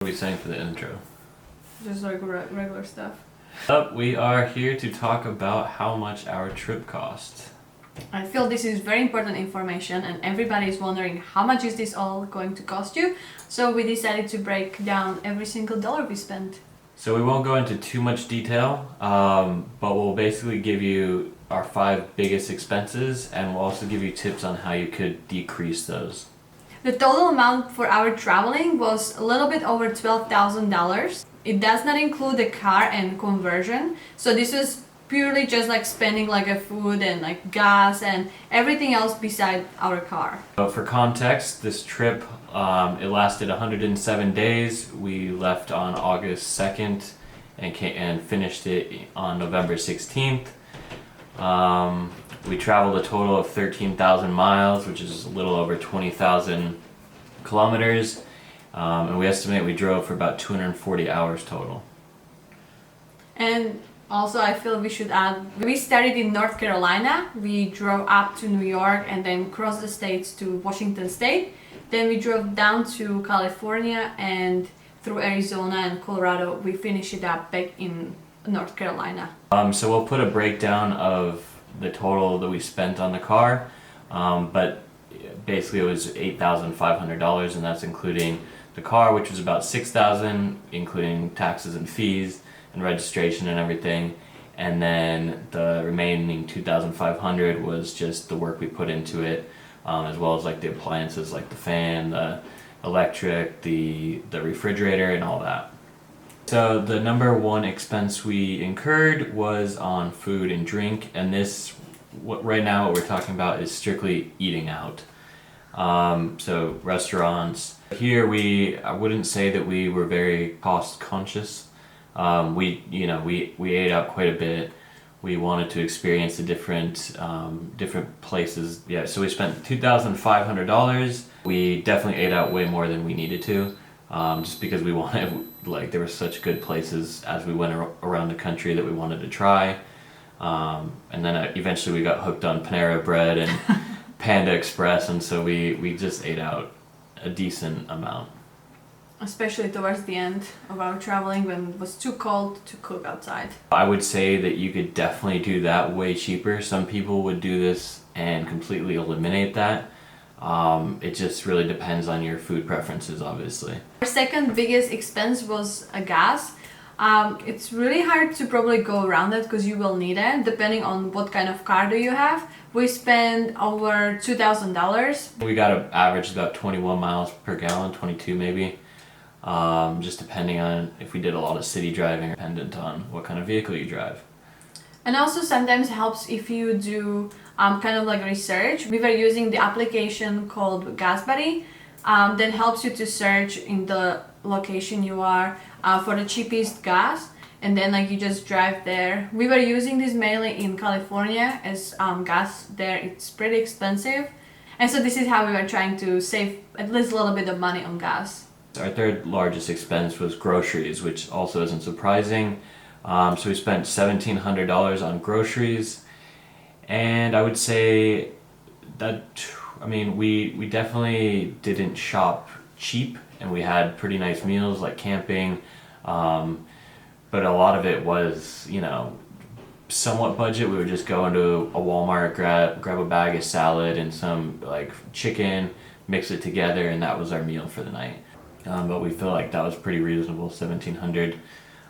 What are we saying for the intro? Just like regular stuff. We are here to talk about how much our trip cost. I feel this is very important information and everybody is wondering how much is this all going to cost you. So we decided to break down every single dollar we spent. So we won't go into too much detail, but we'll basically give you our 5 biggest expenses, and we'll also give you tips on how you could decrease those. The total amount for our traveling was a little bit over $12,000. It does not include the car and conversion. So this was purely just like spending like a food and like gas and everything else beside our car. But for context, this trip, it lasted 107 days. We left on August 2nd and finished it on November 16th. We traveled a total of 13,000 miles, which is a little over 20,000 kilometers. And we estimate we drove for about 240 hours total. And also I feel we should add, we started in North Carolina, we drove up to New York and then crossed the states to Washington State. Then we drove down to California and through Arizona and Colorado. We finished it up back in North Carolina. So we'll put a breakdown of the total that we spent on the car, but basically it was $8,500, and that's including the car, which was about $6,000, including taxes and fees and registration and everything, and then the remaining $2,500 was just the work we put into it, as well as like the appliances like the fan, the electric, the refrigerator, and all that. So the number one expense we incurred was on food and drink, and right now what we're talking about is strictly eating out. So restaurants. Here I wouldn't say that we were very cost conscious. We ate out quite a bit. We wanted to experience the different places. Yeah, so we spent $2,500. We definitely ate out way more than we needed to. Just because we wanted, like, there were such good places as we went around the country that we wanted to try. And then eventually we got hooked on Panera Bread and Panda Express, and so we just ate out a decent amount. Especially towards the end of our traveling when it was too cold to cook outside. I would say that you could definitely do that way cheaper. Some people would do this and completely eliminate that. It just really depends on your food preferences, obviously. Our second biggest expense was gas. It's really hard to probably go around that because you will need it depending on what kind of car do you have. We spent over $2,000. We got an average about 21 miles per gallon, 22 maybe. Just depending on if we did a lot of city driving, dependent on what kind of vehicle you drive. And also sometimes helps if you do kind of like research. We were using the application called Gas Buddy that helps you to search in the location you are for the cheapest gas, and then like you just drive there. We were using this mainly in California as gas there it's pretty expensive, and so this is how we were trying to save at least a little bit of money on gas. Our third largest expense was groceries, which also isn't surprising. So we spent $1,700 on groceries, and I would say that, we definitely didn't shop cheap, and we had pretty nice meals like camping, but a lot of it was, somewhat budget. We would just go into a Walmart, grab a bag of salad and some like chicken, mix it together, and that was our meal for the night. But we feel like that was pretty reasonable, $1,700.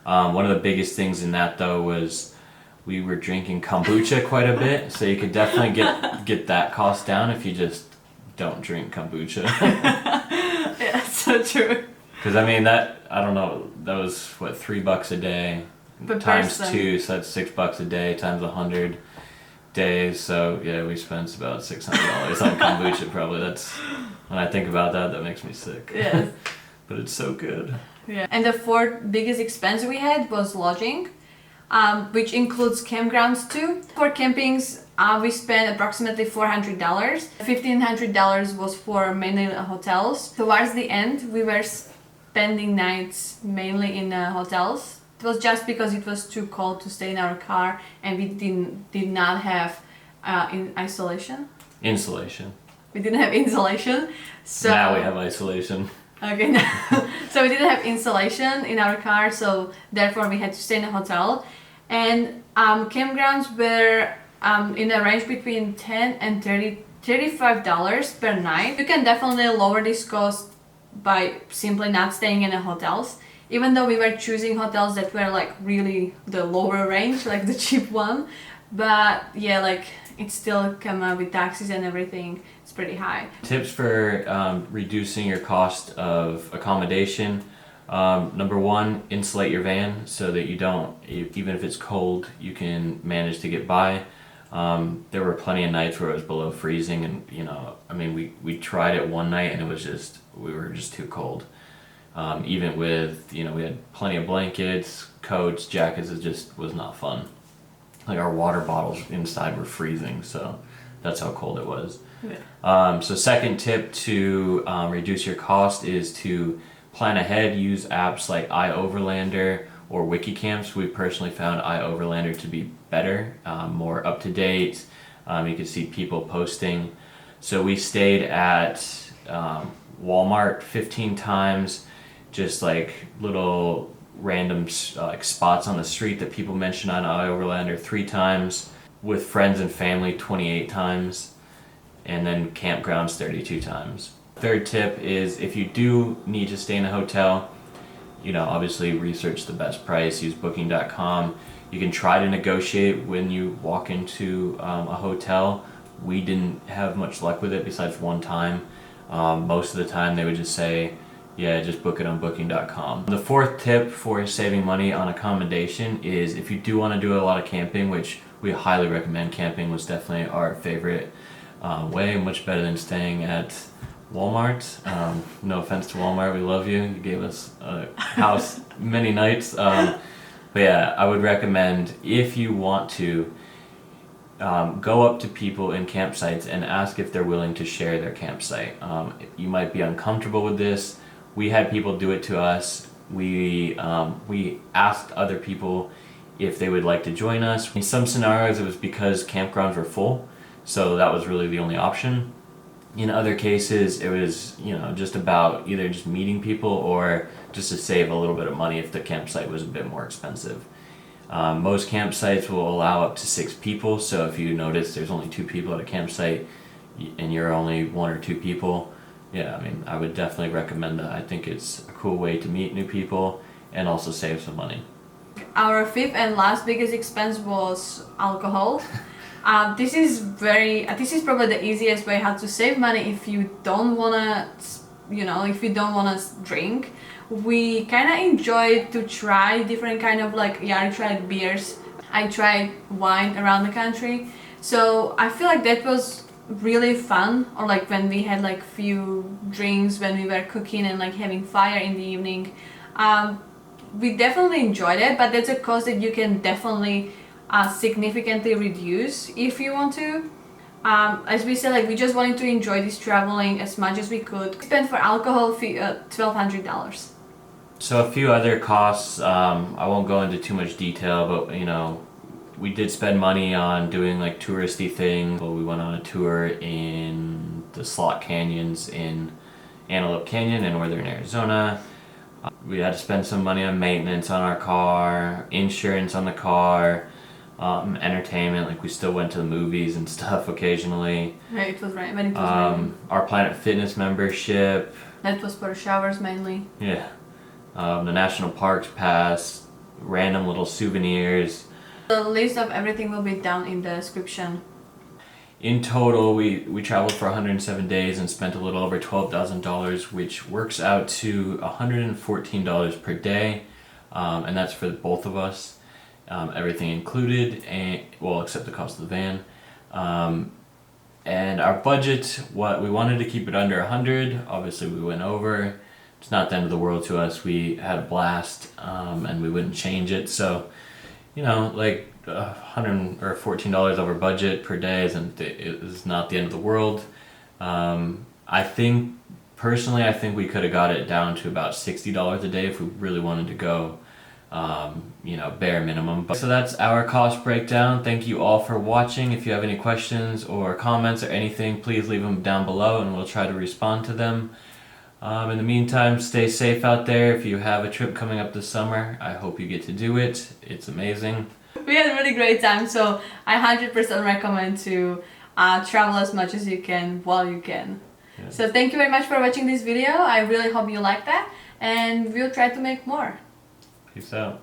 One of the biggest things in that though was we were drinking kombucha quite a bit, so you could definitely get that cost down if you just don't drink kombucha. Yeah, so true. Because that was what, $3 a day times person. 2, so that's $6 a day times 100 days. So yeah, we spent about $600 on kombucha. Probably that's, when I think about that makes me sick. Yes. But it's so good. Yeah. And the fourth biggest expense we had was lodging, which includes campgrounds too. For campings, we spent approximately $400. $1,500 was for mainly hotels. Towards the end, we were spending nights mainly in hotels. It was just because it was too cold to stay in our car, and we did not have Insulation. We didn't have insulation, so Now we have isolation. Okay, so we didn't have insulation in our car, so therefore we had to stay in a hotel. And campgrounds were in a range between 10 and $35 per night. You can definitely lower this cost by simply not staying in the hotels. Even though we were choosing hotels that were like really the lower range, like the cheap one, but yeah, like it still come up with taxes and everything. It's pretty high. Tips for reducing your cost of accommodation. Number one, insulate your van so that you don't, even if it's cold, you can manage to get by. There were plenty of nights where it was below freezing, and you know, I mean, we tried it one night and it was just, we were just too cold. Even with, you know, we had plenty of blankets, coats, jackets, it just was not fun. Like our water bottles inside were freezing, so that's how cold it was. Yeah. So second tip to reduce your cost is to plan ahead. Use apps like iOverlander or Wikicamps. We personally found iOverlander to be better, more up to date. You can see people posting. So we stayed at Walmart 15 times, just like little random like spots on the street that people mention on iOverlander 3 times, with friends and family 28 times, and then campgrounds 32 times. Third tip is if you do need to stay in a hotel, you know, obviously research the best price, use booking.com. You can try to negotiate when you walk into a hotel. We didn't have much luck with it besides one time. Most of the time they would just say, yeah, just book it on booking.com. The fourth tip for saving money on accommodation is if you do want to do a lot of camping, which we highly recommend. Camping was definitely our favorite way, much better than staying at Walmart. No offense to Walmart, we love you. You gave us a house many nights. But yeah, I would recommend, if you want to, go up to people in campsites and ask if they're willing to share their campsite. You might be uncomfortable with this. We had people do it to us. We asked other people if they would like to join us. In some scenarios, it was because campgrounds were full, so that was really the only option. In other cases, it was, you know, just about either just meeting people or just to save a little bit of money if the campsite was a bit more expensive. Most campsites will allow up to 6 people, so if you notice there's only 2 people at a campsite and you're only 1 or 2 people, yeah, I mean, I would definitely recommend that. I think it's a cool way to meet new people and also save some money. Our fifth and last biggest expense was alcohol. This is probably the easiest way how to save money if you don't wanna, if you don't wanna drink. We kind of enjoyed to try different kind of I tried beers, I tried wine around the country. So I feel like that was really fun, or like when we had like few drinks when we were cooking and like having fire in the evening. We definitely enjoyed it, but that's a cost that you can definitely significantly reduce if you want to. As we said, like we just wanted to enjoy this traveling as much as we could. We spent for alcohol $1,200. So a few other costs, I won't go into too much detail, but you know, we did spend money on doing like touristy things. Well, we went on a tour in the slot canyons in Antelope Canyon in northern Arizona. We had to spend some money on maintenance on our car, insurance on the car, entertainment, like we still went to the movies and stuff occasionally. Right, it was right, when it was raining. Our Planet Fitness membership. That was for showers mainly. Yeah. The National Parks Pass, random little souvenirs. The list of everything will be down in the description. In total, we traveled for 107 days and spent a little over $12,000, which works out to $114 per day, and that's for both of us, everything included, and well, except the cost of the van. And our budget, we wanted to keep it under 100. Obviously, we went over. It's not the end of the world to us. We had a blast, and we wouldn't change it. So, you know, like $114 over budget per day is not the end of the world. I think personally, we could have got it down to about $60 a day if we really wanted to go, bare minimum. So that's our cost breakdown. Thank you all for watching. If you have any questions or comments or anything, please leave them down below and we'll try to respond to them. In the meantime, stay safe out there. If you have a trip coming up this summer, I hope you get to do it. It's amazing. We had a really great time, so I 100% recommend to travel as much as you can while you can. Yeah. So thank you very much for watching this video. I really hope you like that, and we'll try to make more. Peace out.